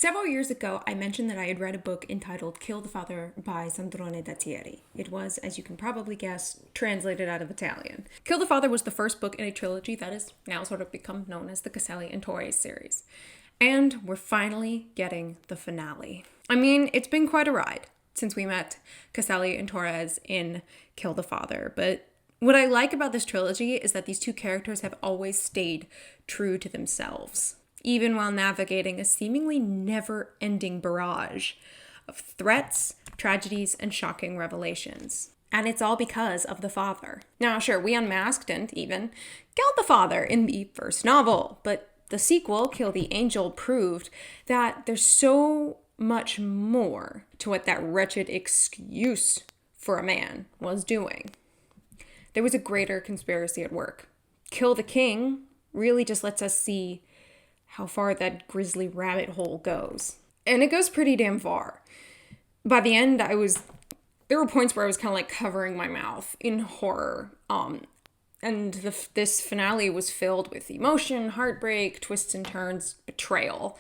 Several years ago, I mentioned that I had read a book entitled Kill the Father by Sandrone Dazieri. It was, as you can probably guess, translated out of Italian. Kill the Father was the first book in a trilogy that has now sort of become known as the Caselli and Torres series. And we're finally getting the finale. I mean, it's been quite a ride since we met Caselli and Torres in Kill the Father, but what I like about this trilogy is that these two characters have always stayed true to themselves, even while navigating a seemingly never-ending barrage of threats, tragedies, and shocking revelations. And it's all because of the father. Now, sure, we unmasked and even killed the father in the first novel, but the sequel, Kill the Angel, proved that there's so much more to what that wretched excuse for a man was doing. There was a greater conspiracy at work. Kill the King really just lets us see how far that grisly rabbit hole goes. And it goes pretty damn far. By the end, there were points where I was kind of like covering my mouth in horror. And this finale was filled with emotion, heartbreak, twists and turns, betrayal.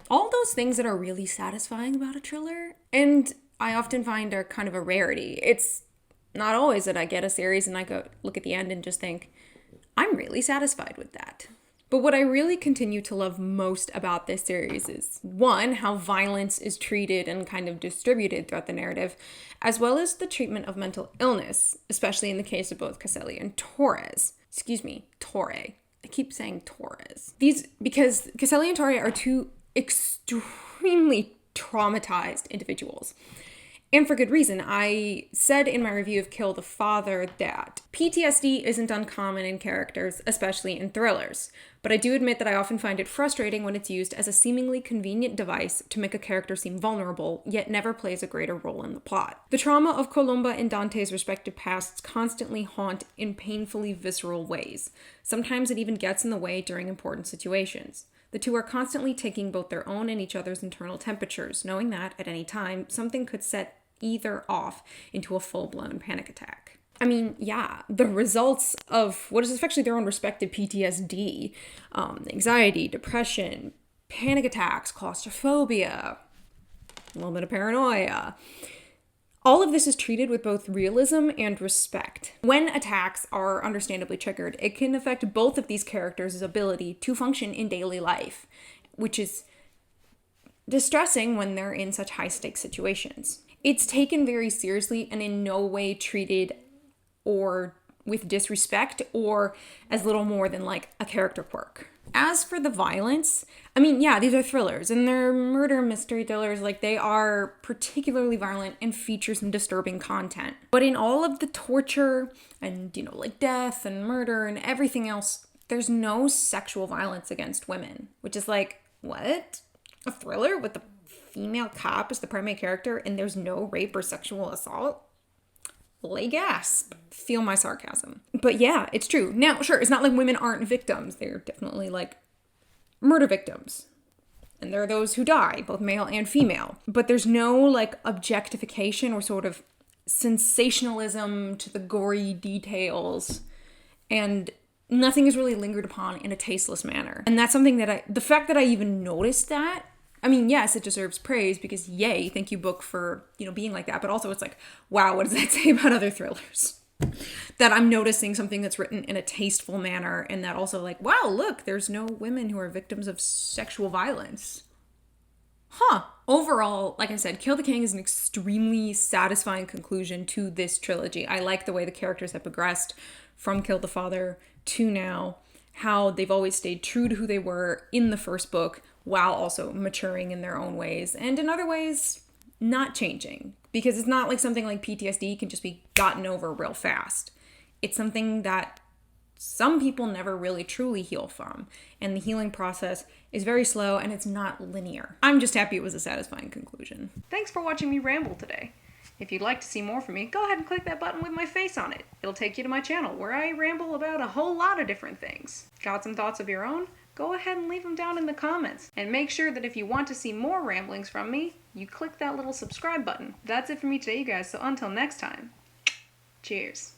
All those things that are really satisfying about a thriller. And I often find are kind of a rarity. It's not always that I get a series and I go look at the end and just think, I'm really satisfied with that. But what I really continue to love most about this series is, one, how violence is treated and kind of distributed throughout the narrative, as well as the treatment of mental illness, especially in the case of both Caselli and Torres. Torre. I keep saying Torres. Because Caselli and Torre are two extremely traumatized individuals. And for good reason. I said in my review of Kill the Father that PTSD isn't uncommon in characters, especially in thrillers. But I do admit that I often find it frustrating when it's used as a seemingly convenient device to make a character seem vulnerable, yet never plays a greater role in the plot. The trauma of Colomba and Dante's respective pasts constantly haunt in painfully visceral ways. Sometimes it even gets in the way during important situations. The two are constantly taking both their own and each other's internal temperatures, knowing that, at any time, something could set either off into a full-blown panic attack. I mean, yeah, the results of what is effectively their own respective PTSD, anxiety, depression, panic attacks, claustrophobia, a little bit of paranoia. All of this is treated with both realism and respect. When attacks are understandably triggered, it can affect both of these characters' ability to function in daily life, which is distressing when they're in such high-stakes situations. It's taken very seriously and in no way treated or with disrespect or as little more than like a character quirk. As for the violence, I mean, yeah, these are thrillers and they're murder mystery thrillers. Like, they are particularly violent and feature some disturbing content. But in all of the torture and, like death and murder and everything else, there's no sexual violence against women, which is like, what? A thriller with a female cop as the primary character and there's no rape or sexual assault? Lay gasp. Feel my sarcasm. But yeah, it's true. Now, sure, it's not like women aren't victims. They're definitely like murder victims. And there are those who die, both male and female. But there's no like objectification or sort of sensationalism to the gory details. And nothing is really lingered upon in a tasteless manner. And that's something that the fact that I even noticed that, I mean, yes, it deserves praise because yay, thank you book for, being like that. But also it's like, wow, what does that say about other thrillers? That I'm noticing something that's written in a tasteful manner and that also like, wow, look, there's no women who are victims of sexual violence. Overall, like I said, Kill the King is an extremely satisfying conclusion to this trilogy. I like the way the characters have progressed from Kill the Father to now, how they've always stayed true to who they were in the first book while also maturing in their own ways and in other ways not changing, because it's not like something like PTSD can just be gotten over real fast. It's something that some people never really truly heal from, and the healing process is very slow and it's not linear. I'm just happy it was a satisfying conclusion. Thanks for watching me ramble today. If you'd like to see more from me, go ahead and click that button with my face on it. It'll take you to my channel where I ramble about a whole lot of different things. Got some thoughts of your own? Go ahead and leave them down in the comments. And make sure that if you want to see more ramblings from me, you click that little subscribe button. That's it for me today, you guys, so until next time, cheers.